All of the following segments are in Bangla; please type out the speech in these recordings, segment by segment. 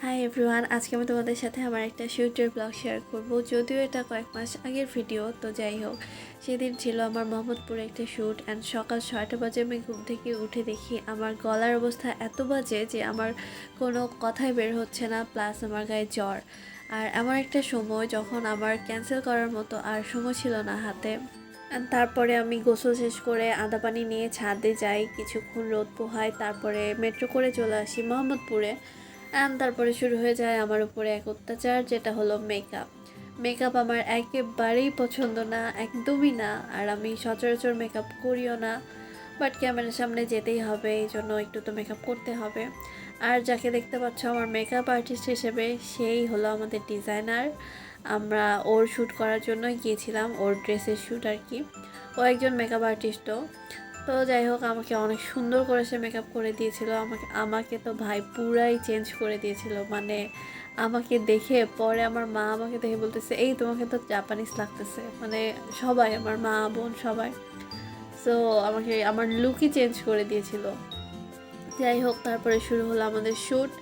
হাই এভরিওয়ান, আজকে আমি তোমাদের সাথে আমার একটা শ্যুটের ব্লগ শেয়ার করব। যদিও এটা কয়েক মাস আগের ভিডিও, তো যাই হোক, সেদিন ছিল আমার মোহাম্মদপুরে একটা শ্যুট অ্যান্ড সকাল 6টা বাজে আমি ঘুম থেকে উঠে দেখি আমার গলার অবস্থা এত বাজে যে আমার কোনো কথাই বের হচ্ছে না, প্লাস আমার গায়ে জ্বর। আর এমন একটা সময় যখন আমার ক্যান্সেল করার মতো আর সময় ছিল না হাতে। And তারপরে আমি গোসল শেষ করে আদা পানি নিয়ে ছাদে যাই, কিছুক্ষণ রোদ পোহাই, তারপরে মেট্রো করে চলে আসি মোহাম্মদপুরে। অ্যান্ড তারপরে শুরু হয়ে যায় আমার উপরে এক অত্যাচার, যেটা হলো মেকআপ। মেকআপ আমার একেবারেই পছন্দ না, একদমই না। আর আমি সচরাচর মেকআপ করিও না, বাট ক্যামেরার সামনে যেতেই হবে, এই জন্য একটু তো মেকআপ করতে হবে। আর যাকে দেখতে পাচ্ছ আমার মেকআপ আর্টিস্ট হিসেবে, সেই হলো আমাদের ডিজাইনার। আমরা ওর শ্যুট করার জন্যই গিয়েছিলাম, ওর ড্রেসের শ্যুট আর কি। ও একজন মেকআপ আর্টিস্টও। তো যাই হোক, আমাকে অনেক সুন্দর করে সে মেকআপ করে দিয়েছিল। আমাকে আমাকে তো ভাই পুরাই চেঞ্জ করে দিয়েছিল। মানে আমাকে দেখে পরে আমার মা আমাকে দেখে বলতেছে, এই তোমাকে তো জাপানিজ লাগতেছে। মানে সবাই, আমার মা বোন সবাই। সো আমাকে আমার লুকই চেঞ্জ করে দিয়েছিল। যাই হোক, তারপরে শুরু হলো আমাদের শ্যুট।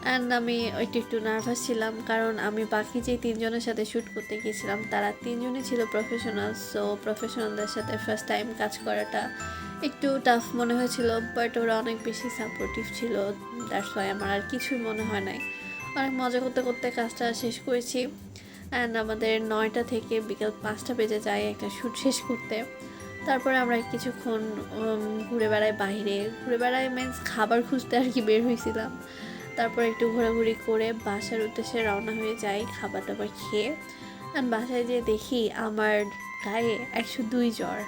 অ্যান্ড আমি একটু নার্ভাস ছিলাম, কারণ আমি বাকি যে তিনজনের সাথে শ্যুট করতে গিয়েছিলাম তারা তিনজনই ছিল প্রফেশনাল। সো প্রফেশনালদের সাথে ফার্স্ট টাইম কাজ করাটা একটু টাফ মনে হয়েছিল, বাট ওরা অনেক বেশি সাপোর্টিভ ছিল। দ্যাটস ওয়াই আমার আর কিছুই মনে হয় নাই। অনেক মজা করতে করতে কাজটা শেষ করেছি। অ্যান্ড আমাদের 9টা থেকে বিকেল 5টা বেজে যায় একটা শ্যুট শেষ করতে। তারপরে আমরা কিছুক্ষণ ঘুরে বেড়াই, বাইরে ঘুরে বেড়াই মিন্স খাবার খুঁজতে আর কি বের হয়েছিলাম। তারপর একটু ঘোরাঘুরি করে বাসার উদ্দেশ্যে রওনা হয়ে যাই খাবার দাবার খেয়ে। আর বাসায় যেয়ে দেখি আমার গায়ে 102 জ্বর।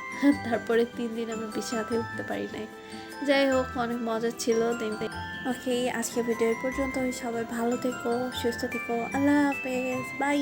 তারপরে 3 দিন আমি বিছানাতে উঠতে পারি নাই। যাই হোক, অনেক মজা ছিল দিনটা। ওকে, আজকে ভিডিও পর্যন্ত। সবাই ভালো থেকো, সুস্থ থেকো, আল্লাহ হাফেজ, বাই।